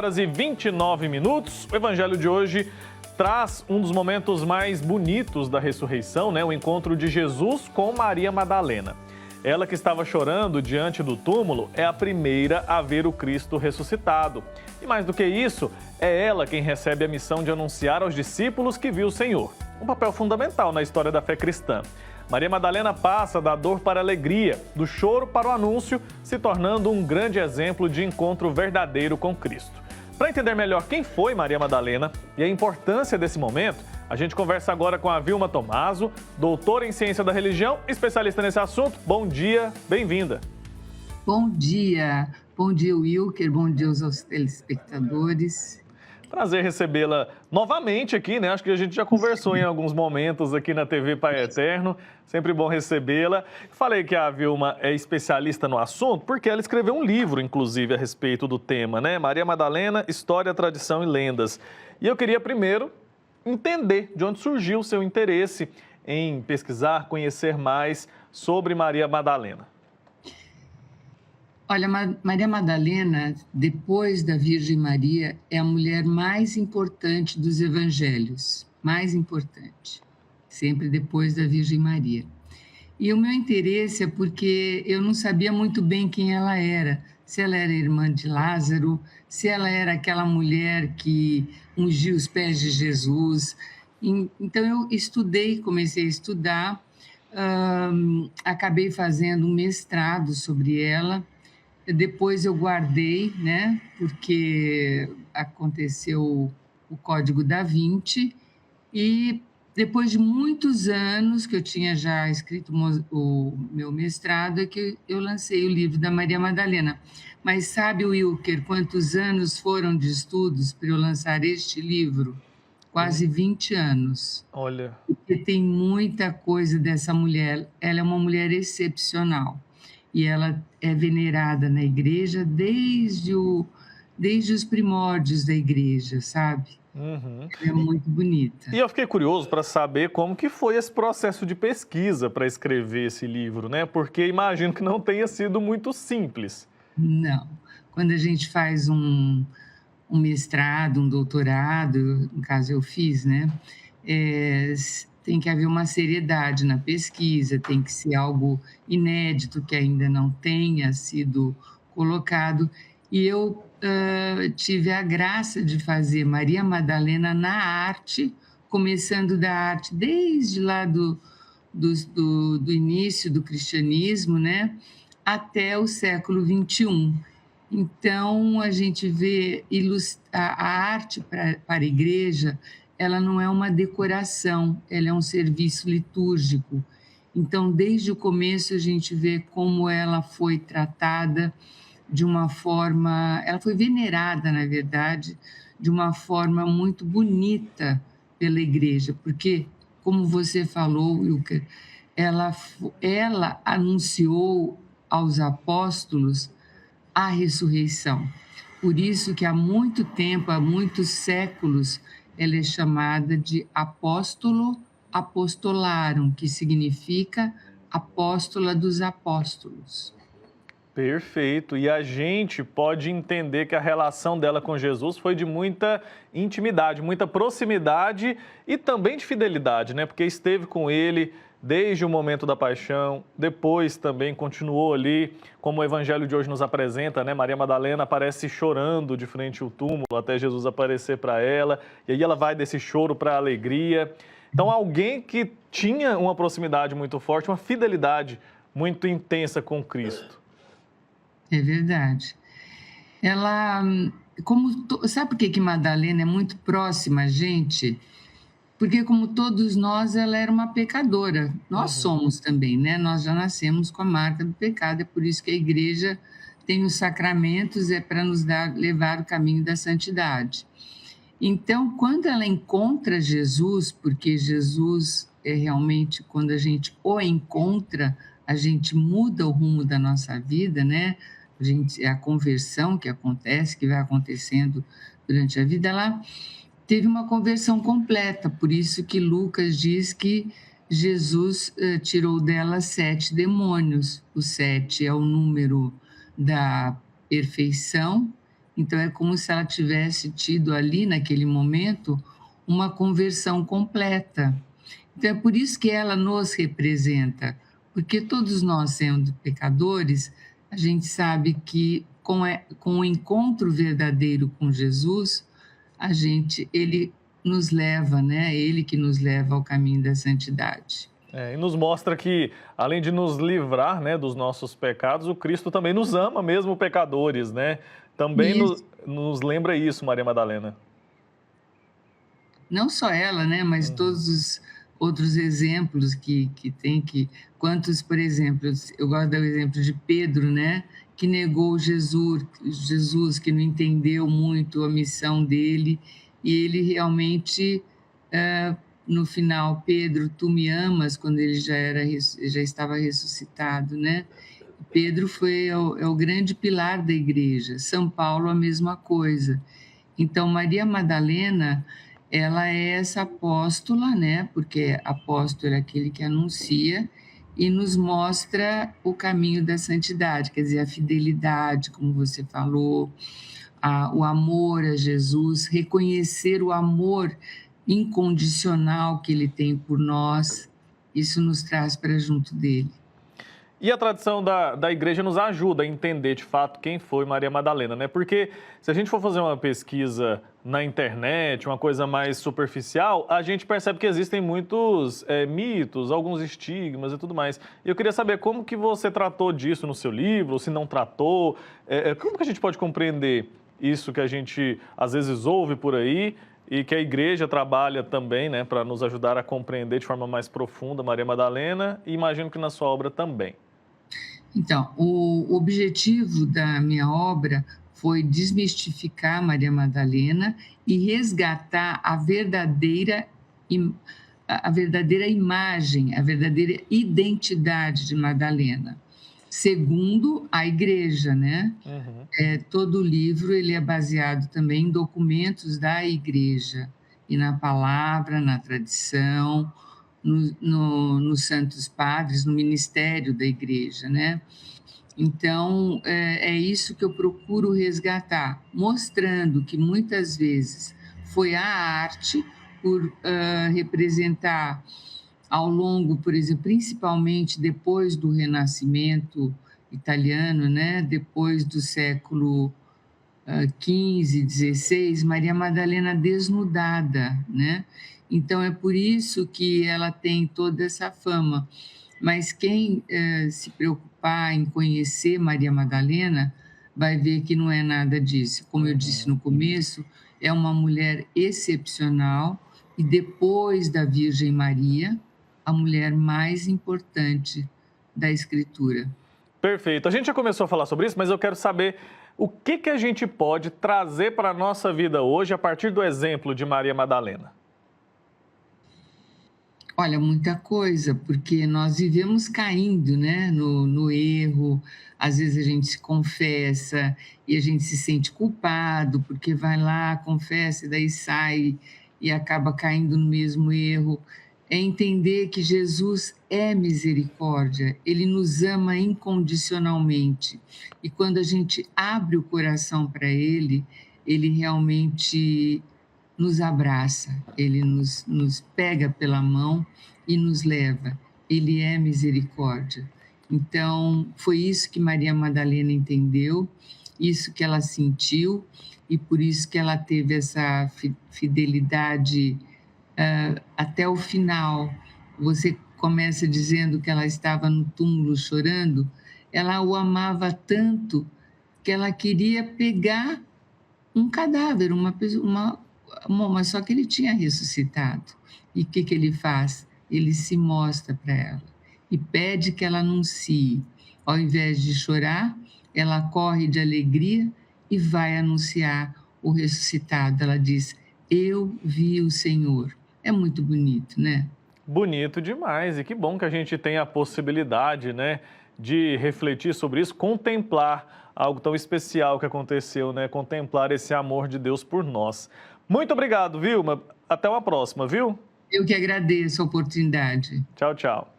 8h29. O evangelho de hoje traz um dos momentos mais bonitos da ressurreição, né? O encontro de Jesus com Maria Madalena. Ela, que estava chorando diante do túmulo, é a primeira a ver o Cristo ressuscitado. E mais do que isso, é ela quem recebe a missão de anunciar aos discípulos que viu o Senhor. Um papel fundamental na história da fé cristã. Maria Madalena passa da dor para a alegria, do choro para o anúncio, se tornando um grande exemplo de encontro verdadeiro com Cristo. Para entender melhor quem foi Maria Madalena e a importância desse momento, a gente conversa agora com a Vilma Tomaso, doutora em ciência da religião, especialista nesse assunto. Bom dia, bem-vinda. Bom dia, Wilker, bom dia aos telespectadores. Prazer recebê-la novamente aqui, né? Acho que a gente já conversou em alguns momentos aqui na TV Pai Eterno. Sempre bom recebê-la. Falei que a Vilma é especialista no assunto porque ela escreveu um livro, inclusive, a respeito do tema, né? Maria Madalena, História, Tradição e Lendas. E eu queria primeiro entender de onde surgiu o seu interesse em pesquisar, conhecer mais sobre Maria Madalena. Olha, Maria Madalena, depois da Virgem Maria, é a mulher mais importante dos evangelhos, mais importante, sempre depois da Virgem Maria. E o meu interesse é porque eu não sabia muito bem quem ela era, se ela era irmã de Lázaro, se ela era aquela mulher que ungiu os pés de Jesus. Então eu comecei a estudar, acabei fazendo um mestrado sobre ela. Depois eu guardei, né, porque aconteceu o Código da Vinci, e depois de muitos anos que eu tinha já escrito o meu mestrado, é que eu lancei o livro da Maria Madalena. Mas sabe, Wilker, quantos anos foram de estudos para eu lançar este livro? Quase 20 anos. Olha. Porque tem muita coisa dessa mulher. Ela é uma mulher excepcional. E ela é venerada na igreja desde os primórdios da igreja, sabe? Uhum. É muito bonita. E eu fiquei curioso para saber como que foi esse processo de pesquisa para escrever esse livro, né? Porque imagino que não tenha sido muito simples. Não. Quando a gente faz um mestrado, um doutorado, no caso eu fiz, né? Tem que haver uma seriedade na pesquisa, tem que ser algo inédito que ainda não tenha sido colocado. E eu tive a graça de fazer Maria Madalena na arte, começando da arte desde lá do início do cristianismo, né, até o século XXI. Então, a gente vê a arte para a igreja, ela não é uma decoração, ela é um serviço litúrgico. Então, desde o começo, a gente vê como ela foi tratada de uma forma... Ela foi venerada, na verdade, de uma forma muito bonita pela igreja, porque, como você falou, Wilker, ela anunciou aos apóstolos a ressurreição. Por isso que há muito tempo, há muitos séculos, ela é chamada de apóstolo apostolarum, que significa apóstola dos apóstolos. Perfeito. E a gente pode entender que a relação dela com Jesus foi de muita intimidade, muita proximidade e também de fidelidade, né? Porque esteve com ele desde o momento da paixão, depois também continuou ali, como o evangelho de hoje nos apresenta, né? Maria Madalena aparece chorando de frente ao túmulo até Jesus aparecer para ela, e aí ela vai desse choro para a alegria. Então, alguém que tinha uma proximidade muito forte, uma fidelidade muito intensa com Cristo. É verdade. Ela, sabe por que Madalena é muito próxima a gente? Porque, como todos nós, ela era uma pecadora. Nós somos também, né? Nós já nascemos com a marca do pecado. É por isso que a igreja tem os sacramentos, é para nos levar o caminho da santidade. Então, quando ela encontra Jesus, porque Jesus é realmente, quando a gente o encontra, a gente muda o rumo da nossa vida, né? É a conversão que acontece, que vai acontecendo durante a vida, ela teve uma conversão completa, por isso que Lucas diz que Jesus tirou dela 7 demônios. O 7 é o número da perfeição, Então é como se ela tivesse tido ali, naquele momento, uma conversão completa. Então é por isso que ela nos representa, porque todos nós, sendo pecadores, a gente sabe que com o encontro verdadeiro com Jesus, ele nos leva, né? Ele que nos leva ao caminho da santidade. E nos mostra que, além de nos livrar, né, dos nossos pecados, o Cristo também nos ama, mesmo pecadores, né? Também nos lembra isso, Maria Madalena. Não só ela, né, mas todos os outros exemplos que tem, quantos, por exemplo, eu gosto do exemplo de Pedro, né, que negou Jesus, que não entendeu muito a missão dele, e ele realmente, no final, Pedro, tu me amas, quando ele já estava ressuscitado, né? Pedro é o grande pilar da igreja, São Paulo a mesma coisa. Então, Maria Madalena, ela é essa apóstola, né? Porque apóstolo é aquele que anuncia e nos mostra o caminho da santidade, quer dizer, a fidelidade, como você falou, o amor a Jesus, reconhecer o amor incondicional que ele tem por nós, isso nos traz para junto dele. E a tradição da igreja nos ajuda a entender, de fato, quem foi Maria Madalena, né? Porque se a gente for fazer uma pesquisa na internet, uma coisa mais superficial, a gente percebe que existem muitos mitos, alguns estigmas e tudo mais. E eu queria saber como que você tratou disso no seu livro, ou se não tratou, como que a gente pode compreender isso que a gente, às vezes, ouve por aí e que a igreja trabalha também, né, para nos ajudar a compreender de forma mais profunda Maria Madalena e imagino que na sua obra também. Então, o objetivo da minha obra foi desmistificar Maria Madalena e resgatar a verdadeira imagem, a verdadeira identidade de Madalena, segundo a igreja, né? Todo o livro ele é baseado também em documentos da igreja e na palavra, na tradição, nos santos padres, no ministério da igreja, né? Então, é isso que eu procuro resgatar, mostrando que muitas vezes foi a arte por representar ao longo, por exemplo, principalmente depois do Renascimento italiano, né? Depois do século XV, XVI, Maria Madalena desnudada, né? Então, é por isso que ela tem toda essa fama. Mas quem se preocupar em conhecer Maria Madalena vai ver que não é nada disso. Como eu disse no começo, é uma mulher excepcional e depois da Virgem Maria, a mulher mais importante da Escritura. Perfeito. A gente já começou a falar sobre isso, mas eu quero saber o que a gente pode trazer para a nossa vida hoje a partir do exemplo de Maria Madalena. Olha, muita coisa, porque nós vivemos caindo, né, no erro. Às vezes a gente se confessa e a gente se sente culpado, porque vai lá, confessa e daí sai e acaba caindo no mesmo erro. É entender que Jesus é misericórdia, ele nos ama incondicionalmente. E quando a gente abre o coração para ele, ele realmente nos abraça, ele nos pega pela mão e nos leva. Ele é misericórdia. Então, foi isso que Maria Madalena entendeu, isso que ela sentiu, e por isso que ela teve essa fidelidade até o final. Você começa dizendo que ela estava no túmulo chorando, ela o amava tanto que ela queria pegar um cadáver, mas só que ele tinha ressuscitado. E o que ele faz? Ele se mostra para ela e pede que ela anuncie. Ao invés de chorar, ela corre de alegria e vai anunciar o ressuscitado. Ela diz: eu vi o Senhor. É muito bonito, né? Bonito demais, e que bom que a gente tem a possibilidade, né, de refletir sobre isso, contemplar algo tão especial que aconteceu, né, contemplar esse amor de Deus por nós. Muito obrigado, Vilma. Até uma próxima, viu? Eu que agradeço a oportunidade. Tchau, tchau.